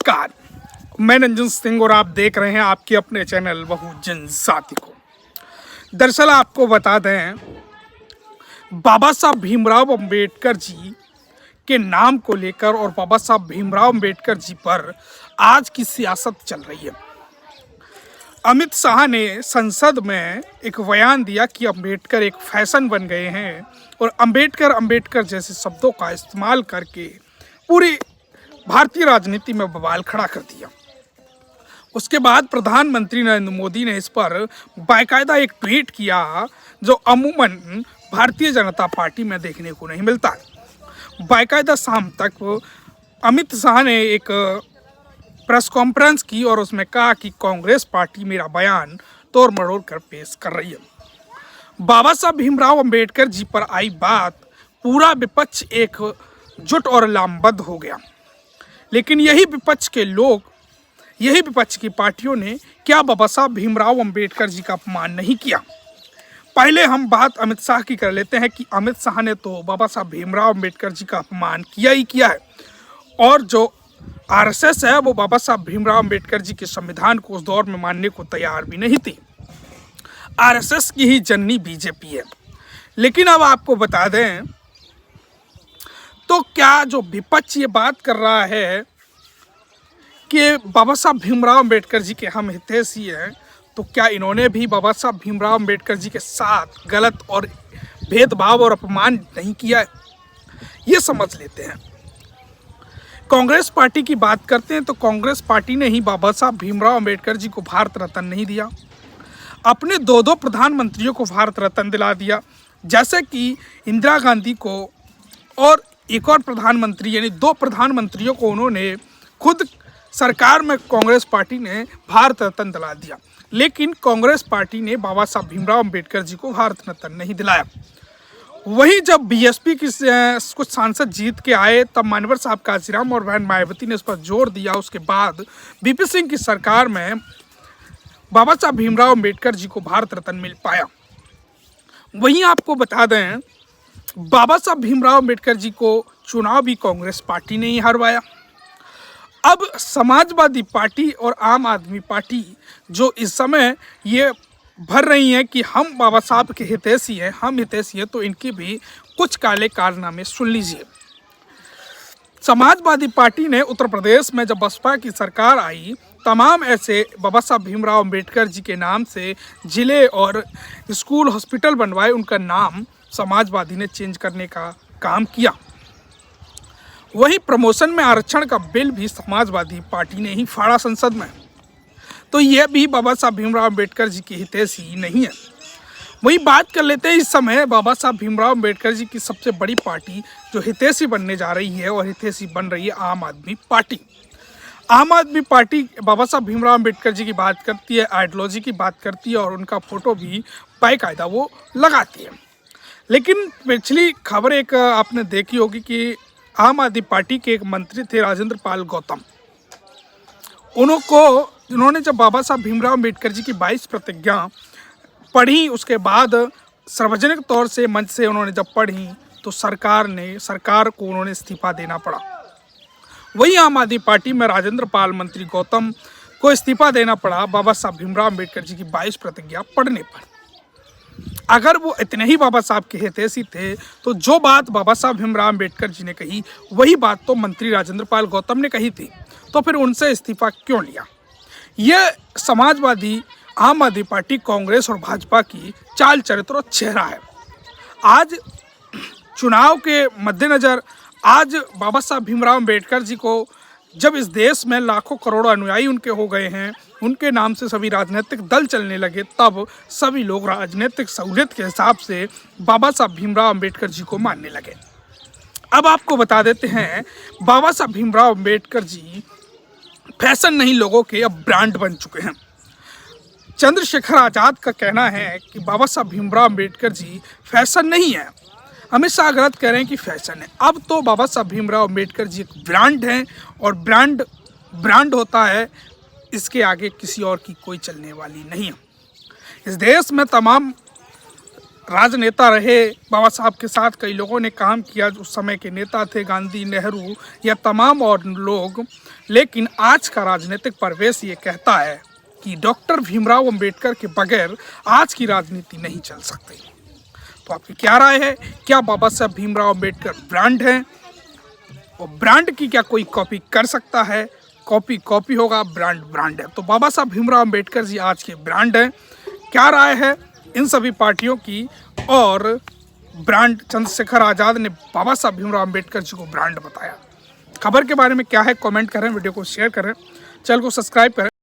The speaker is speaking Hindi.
नमस्कार, मैं रंजन सिंह और आप देख रहे हैं आपके अपने चैनल बहुजन साथी को। दरअसल आपको बता दें, बाबा साहब भीमराव अंबेडकर जी के नाम को लेकर और बाबा साहब भीमराव अंबेडकर जी पर आज की सियासत चल रही है। अमित शाह ने संसद में एक बयान दिया कि अंबेडकर एक फैशन बन गए हैं और अंबेडकर जैसे शब्दों का इस्तेमाल करके पूरी भारतीय राजनीति में बवाल खड़ा कर दिया। उसके बाद प्रधानमंत्री नरेंद्र मोदी ने इस पर बाकायदा एक ट्वीट किया जो अमूमन भारतीय जनता पार्टी में देखने को नहीं मिलता है। बाकायदा शाम तक अमित शाह ने एक प्रेस कॉन्फ्रेंस की और उसमें कहा कि कांग्रेस पार्टी मेरा बयान तोड़ मरोड़ कर पेश कर रही है। बाबा साहब भीमराव अंबेडकर जी पर आई बात, पूरा विपक्ष एकजुट और लामबद्ध हो गया। लेकिन यही विपक्ष के लोग, यही विपक्ष की पार्टियों ने क्या बाबा साहब भीमराव अंबेडकर जी का अपमान नहीं किया? पहले हम बात अमित शाह की कर लेते हैं कि अमित शाह ने तो बाबा साहब भीमराव अंबेडकर जी का अपमान किया ही किया है, और जो आरएसएस है वो बाबा साहब भीमराव अंबेडकर जी के संविधान को उस दौर में मानने को तैयार भी नहीं थी। आरएसएस की ही जननी बीजेपी है। लेकिन अब आपको बता दें, तो क्या जो विपक्ष ये बात कर रहा है कि बाबा साहब भीमराव अंबेडकर जी के हम हितैषी हैं, तो क्या इन्होंने भी बाबा साहब भीमराव अंबेडकर जी के साथ गलत और भेदभाव और अपमान नहीं किया है? ये समझ लेते हैं। कांग्रेस पार्टी की बात करते हैं तो कांग्रेस पार्टी ने ही बाबा साहब भीमराव अंबेडकर जी को भारत रत्न नहीं दिया, अपने दो प्रधानमंत्रियों को भारत रत्न दिला दिया, जैसे कि इंदिरा गांधी को और एक और प्रधानमंत्री, यानी 2 प्रधानमंत्रियों को उन्होंने खुद सरकार में कांग्रेस पार्टी ने भारत रत्न दिला दिया। लेकिन कांग्रेस पार्टी ने बाबा साहब भीमराव अंबेडकर जी को भारत रत्न नहीं दिलाया। वहीं जब बीएसपी की कुछ सांसद जीत के आए तब मानवर साहब काशीराम और बहन मायावती ने इस पर जोर दिया। उसके बाद वीपी सिंह की सरकार में बाबा साहब भीमराव अंबेडकर जी को भारत रत्न मिल पाया। वहीं आपको बता दें, बाबा साहब भीमराव अंबेडकर जी को चुनाव भी कांग्रेस पार्टी ने ही हरवाया। अब समाजवादी पार्टी और आम आदमी पार्टी जो इस समय ये भर रही हैं कि हम बाबा साहब के हितैषी हैं, हम हितैषी हैं, तो इनकी भी कुछ काले कारनामे सुन लीजिए। समाजवादी पार्टी ने उत्तर प्रदेश में जब बसपा की सरकार आई, तमाम ऐसे बाबा साहब भीमराव अंबेडकर जी के नाम से जिले और स्कूल, हॉस्पिटल बनवाए। उनका नाम समाजवादी ने चेंज करने का काम किया। वही प्रमोशन में आरक्षण का बिल भी समाजवादी पार्टी ने ही फाड़ा संसद में। तो यह भी बाबा साहब भीमराव अंबेडकर जी की हितैषी नहीं है। वही बात कर लेते हैं, इस समय बाबा साहब भीमराव अंबेडकर जी की सबसे बड़ी पार्टी जो हितैषी बनने जा रही है और हितैषी बन रही है आम आदमी पार्टी। आम आदमी पार्टी बाबा साहब भीमराव अंबेडकर जी की बात करती है, आइडियोलॉजी की बात करती है और उनका फोटो भी बाकायदा वो लगाती है। लेकिन पिछली खबर एक आपने देखी होगी कि आम आदमी पार्टी के एक मंत्री थे राजेंद्र पाल गौतम। उन्होंने जब बाबा साहब भीमराव अंबेडकर जी की 22 प्रतिज्ञा पढ़ी, उसके बाद सार्वजनिक तौर से मंच से उन्होंने जब पढ़ी तो सरकार को उन्होंने इस्तीफा देना पड़ा। वही आम आदमी पार्टी में राजेंद्र पाल मंत्री गौतम को इस्तीफा देना पड़ा बाबा साहब भीमराव अंबेडकर जी की 22 प्रतिज्ञा पढ़ने पर। अगर वो इतने ही बाबा साहब के हितैषी थे तो जो बात बाबा साहब भीमराव अंबेडकर जी ने कही वही बात तो मंत्री राजेंद्र पाल गौतम ने कही थी, तो फिर उनसे इस्तीफा क्यों लिया? यह समाजवादी, आम आदमी पार्टी, कांग्रेस और भाजपा की चाल चरित्र और चेहरा है। आज चुनाव के मद्देनजर आज बाबा साहब भीमराव अंबेडकर जी को जब इस देश में लाखों करोड़ों अनुयायी उनके हो गए हैं, उनके नाम से सभी राजनीतिक दल चलने लगे, तब सभी लोग राजनीतिक सहूलियत के हिसाब से बाबा साहब भीमराव अंबेडकर जी को मानने लगे। अब आपको बता देते हैं, बाबा साहब भीमराव अंबेडकर जी फैशन नहीं, लोगों के अब ब्रांड बन चुके हैं। चंद्रशेखर आज़ाद का कहना है कि बाबा साहब भीमराव अंबेडकर जी फैशन नहीं है। अमित शाह गलत कह रहे हैं कि फैशन है। अब तो बाबा साहब भीमराव अंबेडकर जी एक ब्रांड हैं और ब्रांड होता है, इसके आगे किसी और की कोई चलने वाली नहीं है। इस देश में तमाम राजनेता रहे, बाबा साहब के साथ कई लोगों ने काम किया, उस समय के नेता थे गांधी, नेहरू या तमाम और लोग। लेकिन आज का राजनीतिक परिवेश ये कहता है कि डॉक्टर भीमराव अंबेडकर के बगैर आज की राजनीति नहीं चल सकती। तो आपकी क्या राय है? क्या बाबा साहब भीमराव अंबेडकर ब्रांड हैं? और ब्रांड की क्या कोई कॉपी कर सकता है? कॉपी कॉपी होगा, ब्रांड ब्रांड है। तो बाबा साहब भीमराव अंबेडकर जी आज के ब्रांड हैं। क्या राय है इन सभी पार्टियों की? और ब्रांड चंद्रशेखर आज़ाद ने बाबा साहब भीमराव अंबेडकर जी को ब्रांड बताया। खबर के बारे में क्या है कमेंट करें, वीडियो को शेयर करें, चैनल को सब्सक्राइब करें।